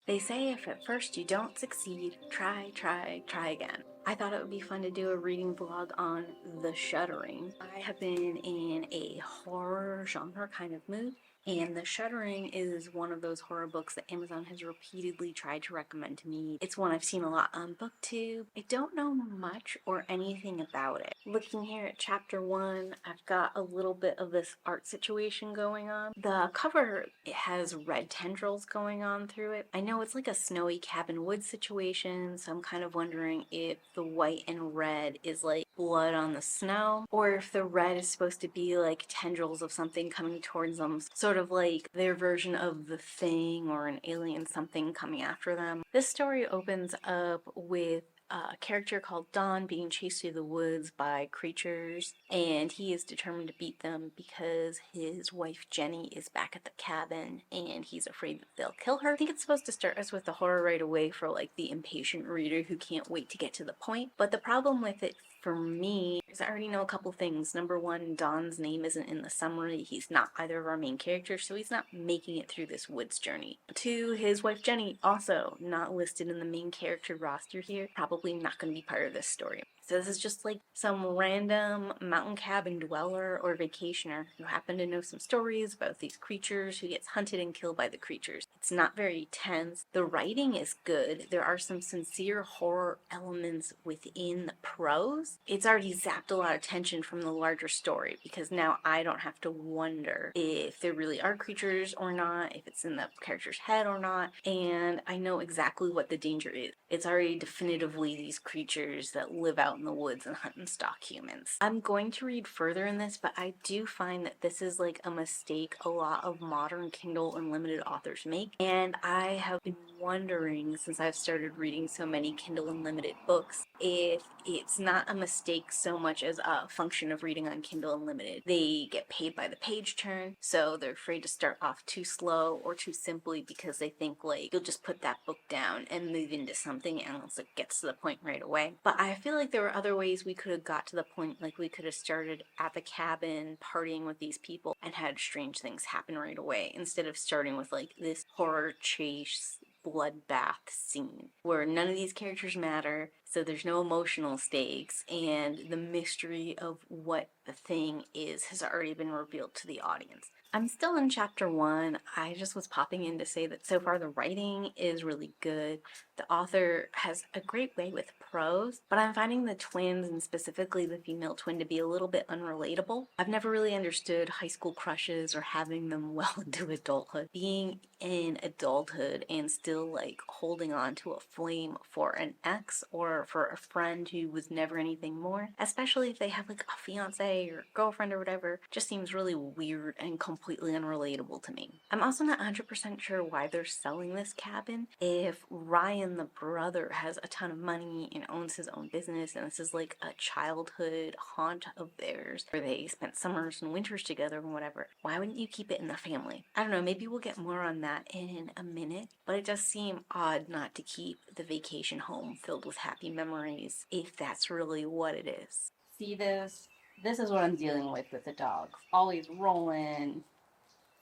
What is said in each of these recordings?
They say if at first you don't succeed, try, try, try again. I thought it would be fun to do a reading vlog on The Shuddering. I have been in a horror genre kind of mood, and The Shuddering is one of those horror books that Amazon has repeatedly tried to recommend to me. It's one I've seen a lot on Booktube. I don't know much or anything about it. Looking here at chapter 1, I've got a little bit of this art situation going on. The cover, it has red tendrils going on through it. I know it's like a snowy cabin wood situation, so I'm kind of wondering if the white and red is like blood on the snow, or if the red is supposed to be like tendrils of something coming towards them, sort of like their version of the Thing or an alien something coming after them. This story opens up with a character called Don being chased through the woods by creatures, and he is determined to beat them because his wife Jenny is back at the cabin and he's afraid that they'll kill her. I think it's supposed to start us with the horror right away for like the impatient reader who can't wait to get to the point, but the problem with it for me is I already know a couple things. Number one, Don's name isn't in the summary. He's not either of our main characters, so he's not making it through this woods journey. Two, his wife Jenny, also not listed in the main character roster here. Probably not going to be part of this story. So this is just like some random mountain cabin dweller or vacationer who happen to know some stories about these creatures who gets hunted and killed by the creatures. It's not very tense. The writing is good. There are some sincere horror elements within the prose. It's already zapped a lot of tension from the larger story because now I don't have to wonder if there really are creatures or not, if it's in the character's head or not, and I know exactly what the danger is. It's already definitively these creatures that live out in the woods and hunt and stalk humans. I'm going to read further in this, but I do find that this is like a mistake a lot of modern Kindle Unlimited authors make, and I have been wondering since I've started reading so many Kindle Unlimited books if it's not a mistake so much as a function of reading on Kindle Unlimited. They get paid by the page turn, so they're afraid to start off too slow or too simply because they think like you'll just put that book down and move into something else that gets to the point right away. But I feel like there were other ways we could have got to the point, like we could have started at the cabin partying with these people and had strange things happen right away instead of starting with like this horror chase bloodbath scene where none of these characters matter, so there's no emotional stakes, and the mystery of what the thing is has already been revealed to the audience. I'm still in chapter 1. I just was popping in to say that so far the writing is really good. The author has a great way with prose, but I'm finding the twins, and specifically the female twin, to be a little bit unrelatable. I've never really understood high school crushes or having them well into adulthood. Being in adulthood and still like holding on to a flame for an ex or for a friend who was never anything more, especially if they have like a fiance or girlfriend or whatever, just seems really weird and completely unrelatable to me. I'm also not 100% sure why they're selling this cabin. If Ryan, the brother, has a ton of money and owns his own business and this is like a childhood haunt of theirs where they spent summers and winters together and whatever, why wouldn't you keep it in the family? I don't know, maybe we'll get more on that in a minute, but it does seem odd not to keep the vacation home filled with happy memories if that's really what it is. See this? This is what I'm dealing with the dog. Always rolling,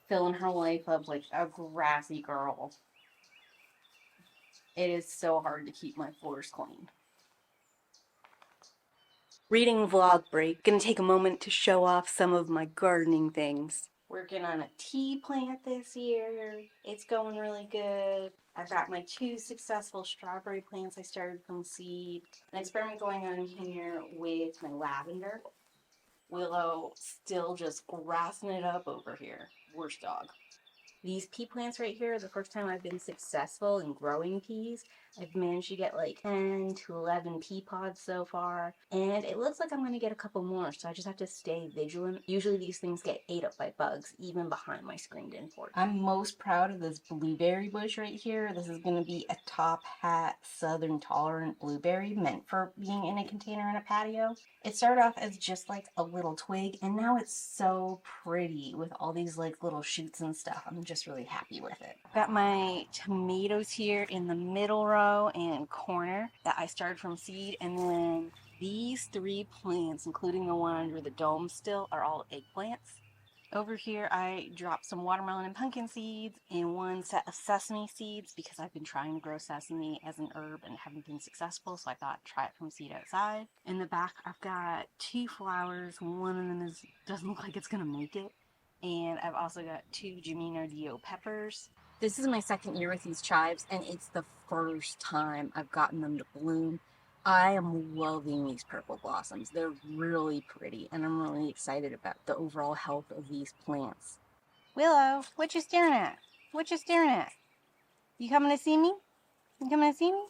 filling her life up like a grassy girl. It is so hard to keep my floors clean. Reading vlog break. Gonna take a moment to show off some of my gardening things. Working on a tea plant this year. It's going really good. I've got my 2 successful strawberry plants I started from seed. An experiment going on here with my lavender. Willow still just grassing it up over here. Worst dog. These pea plants right here, the first time I've been successful in growing peas. I've managed to get like 10 to 11 pea pods so far, and it looks like I'm going to get a couple more, so I just have to stay vigilant. Usually these things get ate up by bugs, even behind my screened-in porch. I'm most proud of this blueberry bush right here. This is going to be a top hat southern tolerant blueberry meant for being in a container in a patio. It started off as just like a little twig, and now it's so pretty with all these like little shoots and stuff. I'm just really happy with it. Got my tomatoes here in the middle row and corner that I started from seed, and then these 3 plants, including the one under the dome still, are all eggplants. Over here, I dropped some watermelon and pumpkin seeds and one set of sesame seeds because I've been trying to grow sesame as an herb and haven't been successful, so I thought I'd try it from seed outside. In the back, I've got 2 flowers. One of them doesn't look like it's gonna make it. And I've also got 2 Geminardillo peppers. This is my second year with these chives, and it's the first time I've gotten them to bloom. I am loving these purple blossoms. They're really pretty, and I'm really excited about the overall health of these plants. Willow, what you staring at? What you staring at? You coming to see me? You coming to see me?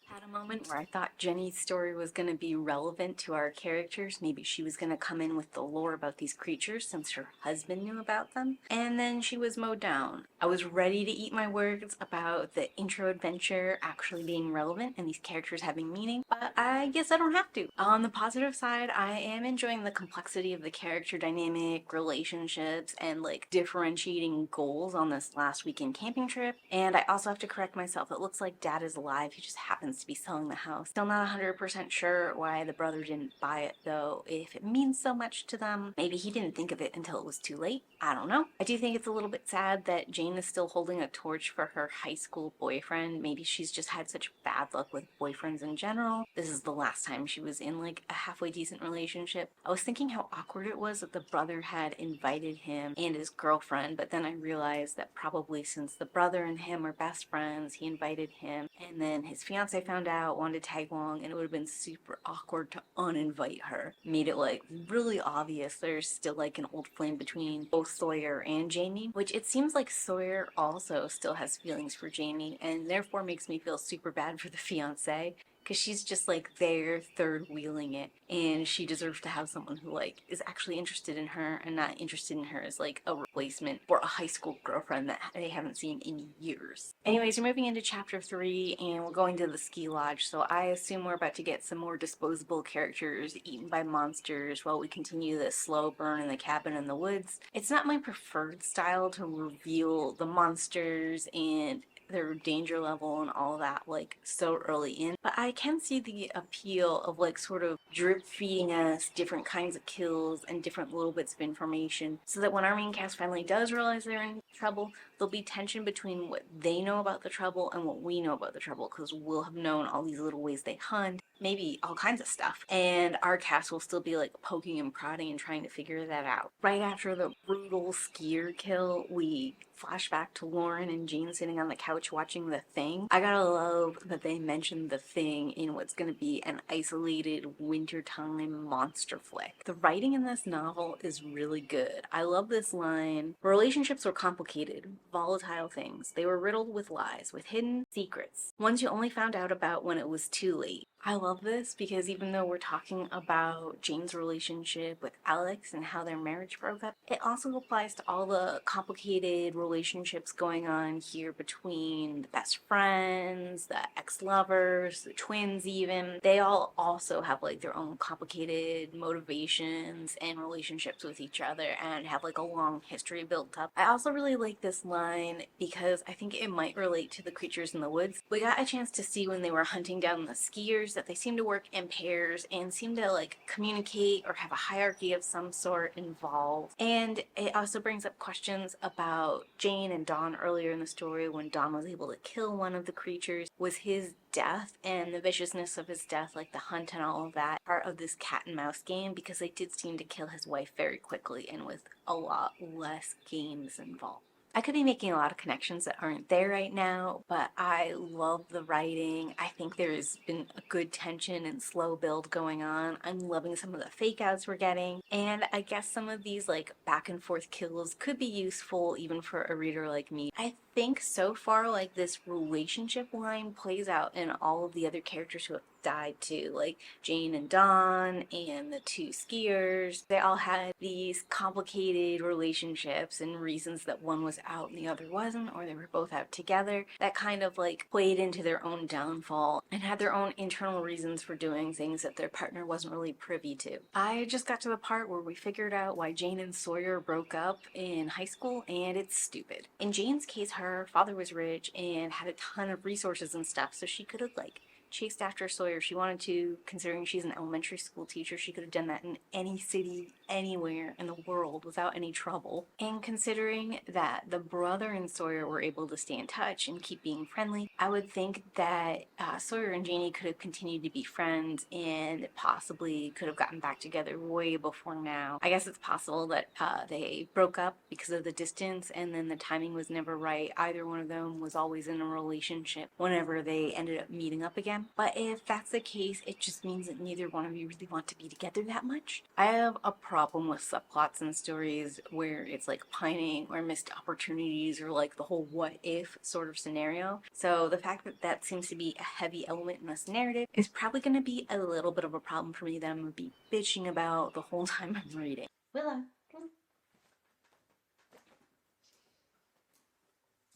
Had a moment where I thought Jenny's story was going to be relevant to our characters. Maybe she was going to come in with the lore about these creatures since her husband knew about them. And then she was mowed down. I was ready to eat my words about the intro adventure actually being relevant and these characters having meaning, but I guess I don't have to. On the positive side, I am enjoying the complexity of the character dynamic, relationships, and like differentiating goals on this last weekend camping trip. And I also have to correct myself. It looks like Dad is alive. He just happens to be selling the house. Still not 100% sure why the brother didn't buy it though. If it means so much to them, maybe he didn't think of it until it was too late. I don't know. I do think it's a little bit sad that Jane is still holding a torch for her high school boyfriend. Maybe she's just had such bad luck with boyfriends in general. This is the last time she was in like a halfway decent relationship. I was thinking how awkward it was that the brother had invited him and his girlfriend, but then I realized that probably since the brother and him are best friends, he invited him, and then his fiance found out, wanted to tag along, and it would have been super awkward to uninvite her. Made it like really obvious there's still like an old flame between both Sawyer and Jamie, which it seems like Sawyer also still has feelings for Jamie, and therefore makes me feel super bad for the fiance, because she's just like there third wheeling it, and she deserves to have someone who like is actually interested in her and not interested in her as like a replacement for a high school girlfriend that they haven't seen in years. Anyways, we're moving into chapter 3 and we're going to the ski lodge, so I assume we're about to get some more disposable characters eaten by monsters while we continue this slow burn in the cabin in the woods. It's not my preferred style to reveal the monsters and their danger level and all that like so early in, but I can see the appeal of like sort of drip feeding us different kinds of kills and different little bits of information so that when our main cast finally does realize they're in trouble, there'll be tension between what they know about the trouble and what we know about the trouble, because we'll have known all these little ways they hunt, maybe all kinds of stuff, and our cast will still be like poking and prodding and trying to figure that out. Right after the brutal skier kill, we flash back to Lauren and Jean sitting on the couch watching The Thing. I gotta love that they mentioned The Thing in what's gonna be an isolated wintertime monster flick. The writing in this novel is really good. I love this line: relationships were complicated, volatile things. They were riddled with lies, with hidden secrets, ones you only found out about when it was too late. I love this because even though we're talking about Jane's relationship with Alex and how their marriage broke up, it also applies to all the complicated relationships going on here between the best friends, the ex-lovers, the twins even. They all also have like their own complicated motivations and relationships with each other and have like a long history built up. I also really like this line because I think it might relate to the creatures in the woods. We got a chance to see when they were hunting down the skiers that they seem to work in pairs and seem to like communicate or have a hierarchy of some sort involved. And it also brings up questions about Jane and Dawn earlier in the story when Dawn was able to kill one of the creatures. Was his death and the viciousness of his death, like the hunt and all of that, part of this cat and mouse game? Because they did seem to kill his wife very quickly and with a lot less games involved. I could be making a lot of connections that aren't there right now, but I love the writing. I think there's been a good tension and slow build going on. I'm loving some of the fake outs we're getting, and I guess some of these like back and forth kills could be useful even for a reader like me. I think so far like this relationship line plays out in all of the other characters who have died too, like Jane and Dawn and the 2 skiers. They all had these complicated relationships and reasons that one was out and the other wasn't, or they were both out together, that kind of like played into their own downfall and had their own internal reasons for doing things that their partner wasn't really privy to. I just got to the part where we figured out why Jane and Sawyer broke up in high school, and it's stupid. In Jane's case, her father was rich and had a ton of resources and stuff, so she could have like chased after Sawyer. She wanted to, considering she's an elementary school teacher. She could have done that in any city anywhere in the world without any trouble. And considering that the brother and Sawyer were able to stay in touch and keep being friendly, I would think that Sawyer and Janie could have continued to be friends and possibly could have gotten back together way before now. I guess it's possible that they broke up because of the distance and then the timing was never right. Either one of them was always in a relationship whenever they ended up meeting up again. But if that's the case, it just means that neither one of you really want to be together that much. I have a problem with subplots and stories where it's like pining or missed opportunities or like the whole what if sort of scenario. So the fact that that seems to be a heavy element in this narrative is probably going to be a little bit of a problem for me that I'm going to be bitching about the whole time I'm reading. Willow.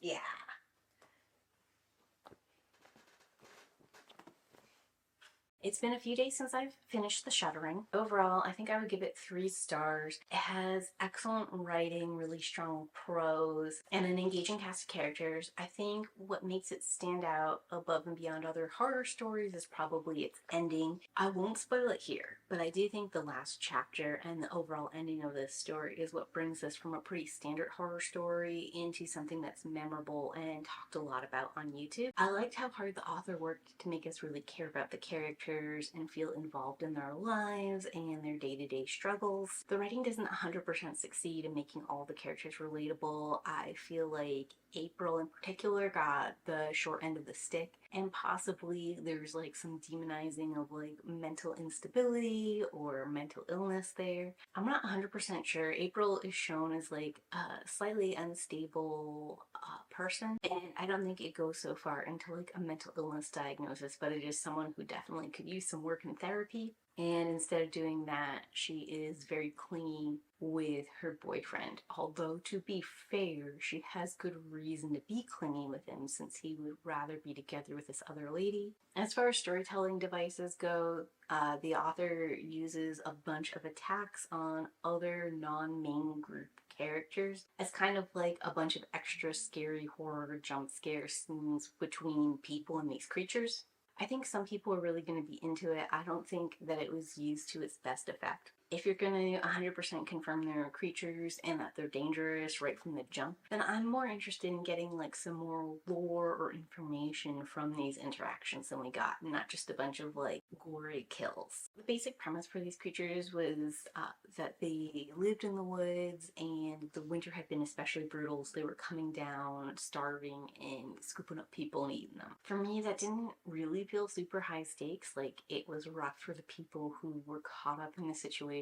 Yeah. It's been a few days since I've finished The Shuddering. Overall, I think I would give it 3 stars. It has excellent writing, really strong prose, and an engaging cast of characters. I think what makes it stand out above and beyond other horror stories is probably its ending. I won't spoil it here, but I do think the last chapter and the overall ending of this story is what brings us from a pretty standard horror story into something that's memorable and talked a lot about on YouTube. I liked how hard the author worked to make us really care about the characters and feel involved in their lives and their day-to-day struggles. The writing doesn't 100% succeed in making all the characters relatable. I feel like April in particular got the short end of the stick, and possibly there's like some demonizing of like mental instability or mental illness there. I'm not 100% sure. April is shown as like a slightly unstable person, and I don't think it goes so far into like a mental illness diagnosis, but it is someone who definitely could use some work in therapy. And instead of doing that, she is very clingy with her boyfriend. Although, to be fair, she has good reason to be clingy with him since he would rather be together with this other lady. As far as storytelling devices go, the author uses a bunch of attacks on other non-main group characters as kind of like a bunch of extra scary horror jump scare scenes between people and these creatures. I think some people are really going to be into it. I don't think that it was used to its best effect. If you're going to 100% confirm they're creatures and that they're dangerous right from the jump, then I'm more interested in getting like some more lore or information from these interactions than we got, not just a bunch of like gory kills. The basic premise for these creatures was that they lived in the woods and the winter had been especially brutal, so they were coming down, starving, and scooping up people and eating them. For me, that didn't really feel super high stakes. Like, it was rough for the people who were caught up in the situation,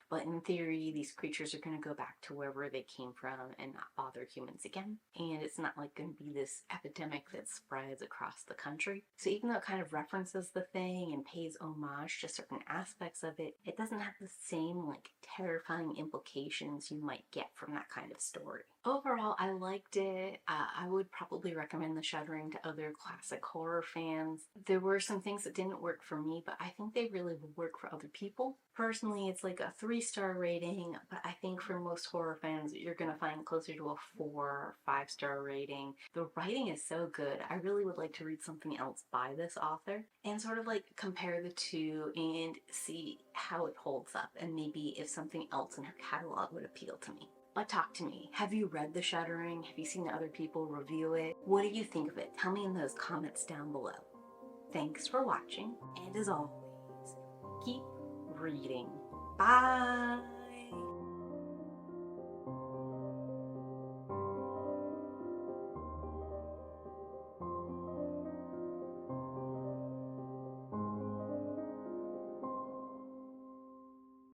but in theory these creatures are going to go back to wherever they came from and not bother humans again, and it's not like going to be this epidemic that spreads across the country. So even though it kind of references the thing and pays homage to certain aspects of it, it doesn't have the same like terrifying implications you might get from that kind of story. Overall, I liked it. I would probably recommend The Shuddering to other classic horror fans. There were some things that didn't work for me, but I think they really would work for other people. Personally, it's like a 3-star rating, but I think for most horror fans, you're going to find closer to a 4 or 5-star rating. The writing is so good. I really would like to read something else by this author and sort of like compare the two and see how it holds up, and maybe if something else in her catalog would appeal to me. But talk to me. Have you read The Shuddering? Have you seen other people review it? What do you think of it? Tell me in those comments down below. Thanks for watching, and as always, keep reading. Bye!